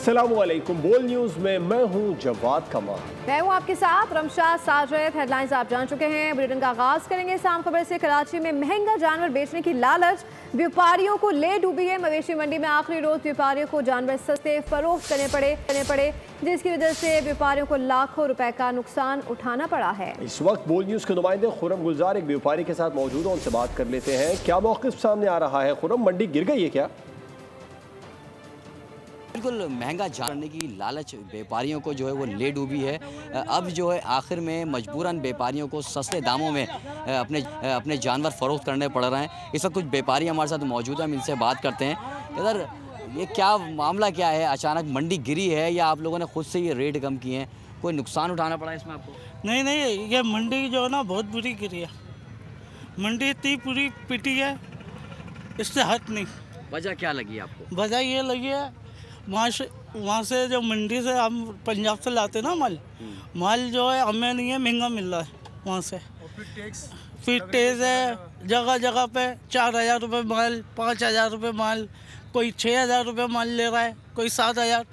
अस्सलामुअलैकुम। बोल न्यूज में मैं हूं जवाद कमाल। मैं हूं आपके साथ रमशा साजिद। हेडलाइंस आप जान चुके हैं। बुलेटिन का आगाज करेंगे इस आम खबर से। कराची में महंगा जानवर बेचने की लालच व्यापारियों को ले डूबी है। मवेशी मंडी में आखिरी रोज व्यापारियों को जानवर सस्ते फरोख्त करने पड़े जिसकी वजह से व्यापारियों को लाखों रुपए का नुकसान उठाना पड़ा है। इस वक्त बोल न्यूज के नुमाइंदे खुरम गुलजार एक व्यापारी के साथ मौजूद हैं, उनसे बात कर लेते हैं। क्या मौक़िफ़ सामने आ रहा है? खुरम, मंडी गिर गई है क्या? बिल्कुल महंगा जानने की लालच व्यापारियों को जो है वो ले डूबी है। अब जो है आखिर में मजबूरन व्यापारियों को सस्ते दामों में अपने जानवर फरोख्त करने पड़ रहे हैं। इस वक्त कुछ व्यापारी हमारे साथ मौजूद हैं, हम इनसे बात करते हैं। इधर ये क्या मामला क्या है? अचानक मंडी गिरी है या आप लोगों ने खुद से ये रेट कम किए हैं? कोई नुकसान उठाना पड़ा इसमें आपको? नहीं, ये मंडी जो है ना बहुत बुरी गिरी है। मंडी इतनी पूरी पिटी है, इससे हट नहीं। वजह क्या लगी आपको? वजह ये लगी है वहाँ से जो मंडी से हम पंजाब से लाते ना माल जो है हमें नहीं है, महंगा मिल रहा है वहाँ से। फिर टैक्स है जगह जगह पे 4,000 रुपये माल, 5,000 रुपये माल, कोई 6,000 रुपये माल ले रहा है, कोई 7,000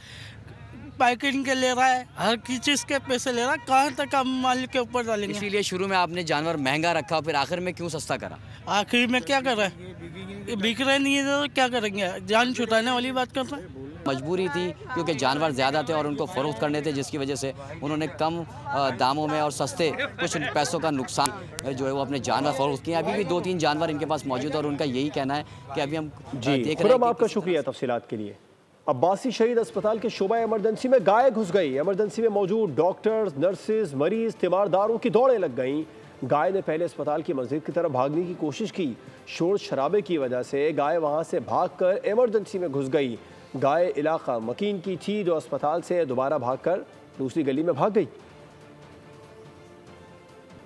पैकिंग के ले रहा है। हर की चीज़ के पैसे ले रहा है। कहाँ तक हम माल के ऊपर डालेंगे? इसीलिए शुरू में आपने जानवर महंगा रखा, फिर आखिर में क्यों सस्ता करा? आखिर में क्या कर रहा है? बिक रहे नहीं है तो क्या करेंगे? जान छुटाने वाली बात कर रहे हैं। मजबूरी थी क्योंकि जानवर ज़्यादा थे और उनको फ़रोख्त करने थे, जिसकी वजह से उन्होंने कम दामों में और सस्ते कुछ पैसों का नुकसान जो है वो अपने जानवर फ़रोख्त किए। अभी भी 2-3 जानवर इनके पास मौजूद है और उनका यही कहना है कि अभी हम देख रहे हैं। आपका शुक्रिया तफसीलात के लिए। अब्बासी शहीद अस्पताल के शोबा इमरजेंसी में गाय घुस गई। इमरजेंसी में मौजूद डॉक्टर्स, नर्सेज, मरीज, तीमारदारों की दौड़ें लग गईं। गाय ने पहले अस्पताल की मस्जिद की तरफ भागने की कोशिश की। शोर शराबे की वजह से गाय वहां से भागकर इमरजेंसी में घुस गई। गाय इलाका मकीन की थी जो अस्पताल से दोबारा भागकर दूसरी गली में भाग गई।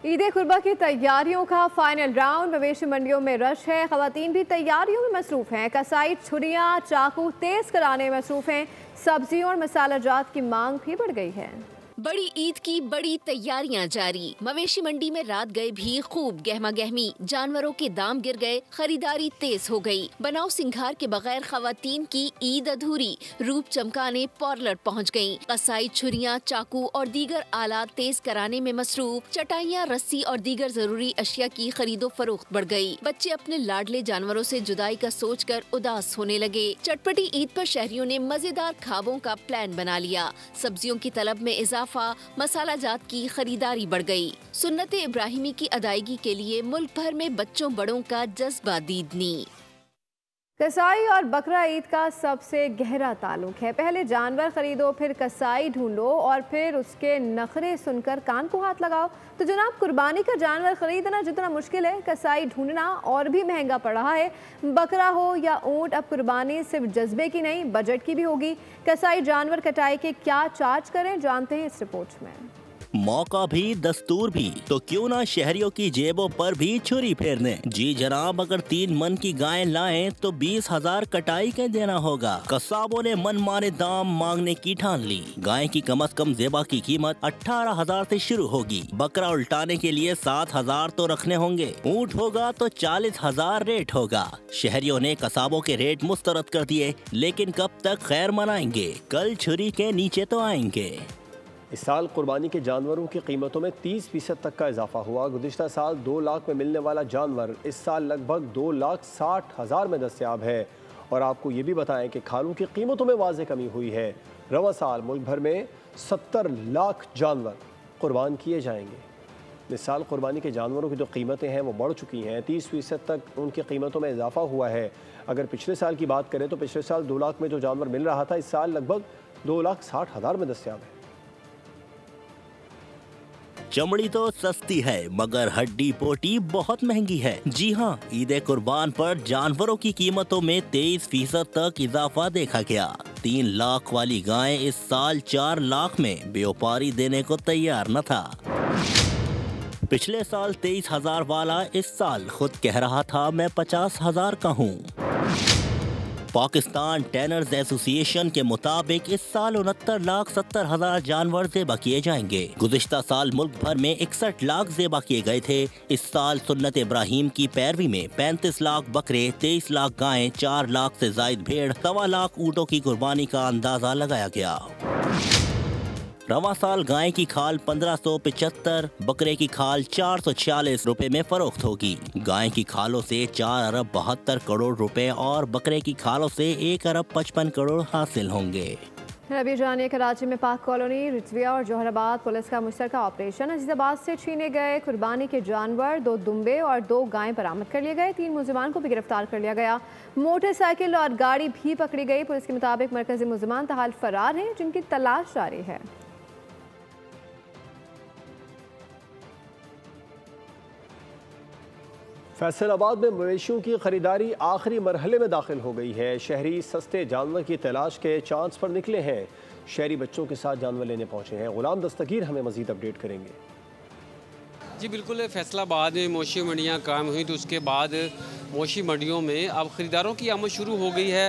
ईद कुर्बा की तैयारियों का फाइनल राउंड। मवेशी मंडियों में रश है, खवातीन भी तैयारियों में मसरूफ हैं। कसाई छुरियां चाकू तेज कराने में मसरूफ हैं। सब्जियों और मसाला जात की मांग भी बढ़ गई है। बड़ी ईद की बड़ी तैयारियां जारी। मवेशी मंडी में रात गए भी खूब गहमा गहमी। जानवरों के दाम गिर गए, खरीदारी तेज हो गई। बनाव सिंगार के बगैर खवातीन की ईद अधूरी। रूप चमकाने पार्लर पहुंच गईं। कसाई छुरियां चाकू और दीगर आलात तेज कराने में मसरूफ। चटाइयां, रस्सी और दीगर जरूरी अशिया की खरीदो फरोख्त बढ़ गई। बच्चे अपने लाडले जानवरों से जुदाई का सोचकर उदास होने लगे। चटपटी ईद पर शहरियों ने मजेदार खाबों का प्लान बना लिया। सब्जियों की तलब में इजाफा, मसाला जात की खरीदारी बढ़ गई। सुन्नत इब्राहिमी की अदायगी के लिए मुल्क भर में बच्चों बड़ों का जज्बा दीदनी। कसाई और बकरा ईद का सबसे गहरा ताल्लुक है। पहले जानवर खरीदो, फिर कसाई ढूंढो और फिर उसके नखरे सुनकर कान को हाथ लगाओ। तो जनाब, कुर्बानी का जानवर खरीदना जितना मुश्किल है, कसाई ढूंढना और भी महंगा पड़ रहा है। बकरा हो या ऊंट, अब कुर्बानी सिर्फ जज्बे की नहीं बजट की भी होगी। कसाई जानवर कटाई के क्या चार्ज करें, जानते हैं इस रिपोर्ट में। मौका भी दस्तूर भी, तो क्यों ना शहरियों की जेबों पर भी छुरी फेरने। जी जनाब, अगर 3 मन की गाय लाएं तो 20,000 कटाई के देना होगा। कसाबों ने मन मारे दाम मांगने की ठान ली। गाय की कम से कम जेबा की कीमत 18,000 से शुरू होगी। बकरा उल्टाने के लिए 7,000 तो रखने होंगे। ऊँट होगा तो 40,000 रेट होगा। शहरियों ने कसाबों के रेट मुस्तरद कर दिए, लेकिन कब तक खैर मनाएंगे? कल छुरी के नीचे तो आएंगे। इस साल कुर्बानी के जानवरों की कीमतों में 30% तक का इजाफा हुआ। गुज़िश्ता साल 2 लाख में मिलने वाला जानवर इस साल लगभग 2,60,000 में दस्तयाब है। और आपको ये भी बताएं कि खालों की कीमतों में वाज़ेह कमी हुई है। रवा साल मुल्क भर में 70 लाख जानवर कुर्बान किए जाएंगे। इस साल कुर्बानी के जानवरों की जो कीमतें हैं वो बढ़ चुकी हैं। 30% तक उनकी कीमतों में इजाफा हुआ है। अगर पिछले साल की बात करें तो पिछले साल 2 लाख में जो जानवर मिल रहा था, इस साल लगभग 2,60,000 में दस्तयाब है। चमड़ी तो सस्ती है मगर हड्डी पोटी बहुत महंगी है। जी हाँ, ईद कुर्बान पर जानवरों की कीमतों में 23% तक इजाफा देखा गया। 3 लाख वाली गाय इस साल 4 लाख में व्यापारी देने को तैयार न था। पिछले साल 23,000 वाला इस साल खुद कह रहा था मैं 50,000 का हूँ। पाकिस्तान टेनर्स एसोसिएशन के मुताबिक इस साल 69,70,000 जानवर ज़ेबा किए जाएंगे। गुज़िश्ता साल मुल्क भर में 61 लाख ज़ेबा किए गए थे। इस साल सुन्नत इब्राहिम की पैरवी में 35 लाख बकरे, 23 लाख गायें, 4 लाख से जायद भेड़, 1.25 लाख ऊँटों की कुर्बानी का अंदाजा लगाया गया। रवा साल गाय की खाल 1575, बकरे की खाल 446 रुपए में फरोख्त होगी। गाय की खालों से 4 अरब 72 करोड़ रुपए और बकरे की खालों से 1 अरब 55 करोड़ हासिल होंगे। अभी जानिए कराची में पाक कॉलोनी, रिजविया और जौहराबाद पुलिस का मुश्तरका ऑपरेशन। अजीजाबाद से छीने गए कुर्बानी के जानवर, 2 दुम्बे और 2 गायें बरामद कर लिए गए। 3 मुलजिमान को भी गिरफ्तार कर लिया गया। मोटरसाइकिल और गाड़ी भी पकड़ी गई। पुलिस के मुताबिक मरकजी मुलजिमान ताहाल फरार हैं, जिनकी तलाश जारी है। फैसलाबाद में मवेशियों की खरीदारी आखिरी मरहले में दाखिल हो गई है। शहरी सस्ते जानवर की तलाश के चांस पर निकले हैं। शहरी बच्चों के साथ जानवर लेने पहुंचे हैं। गुलाम दस्तगीर हमें मजीद अपडेट करेंगे। जी बिल्कुल, फैसलाबाद में मोशी मंडियाँ कायम हुई तो उसके बाद मोशी मंडियों में अब ख़रीदारों की आमद शुरू हो गई है।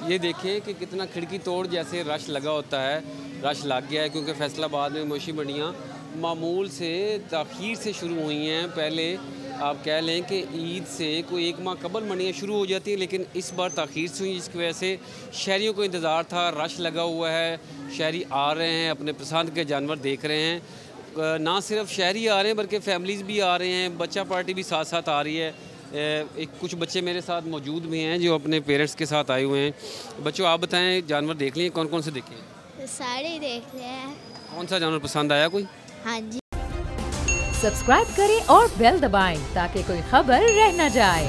ये देखें कि कितना खिड़की तोड़ जैसे रश लगा होता है, रश लग गया है क्योंकि फैसलाबाद में मोशी मंडियाँ मामूल से ताख़ीर से शुरू हुई हैं। पहले आप कह लें कि ईद से कोई 1 माह कबल मंडियाँ शुरू हो जाती हैं, लेकिन इस बार ताख़ीर से हुई, जिसकी वजह से शहरियों को इंतज़ार था। रश लगा हुआ है, शहरी आ रहे हैं, अपने पसंद के जानवर देख रहे हैं। ना सिर्फ शहरी आ रहे हैं बल्कि फैमिलीज़ भी आ रहे हैं, बच्चा पार्टी भी साथ साथ आ रही है। कुछ बच्चे मेरे साथ मौजूद भी हैं जो अपने पेरेंट्स के साथ आए हुए हैं। बच्चों आप बताएं, जानवर देख लिए, कौन कौन से देखे हैं? सारे देख रहे हैं। कौन सा जानवर पसंद आया कोई? हाँ जी। सब्सक्राइब करें और बेल दबाएं ताकि कोई खबर रह न जाए।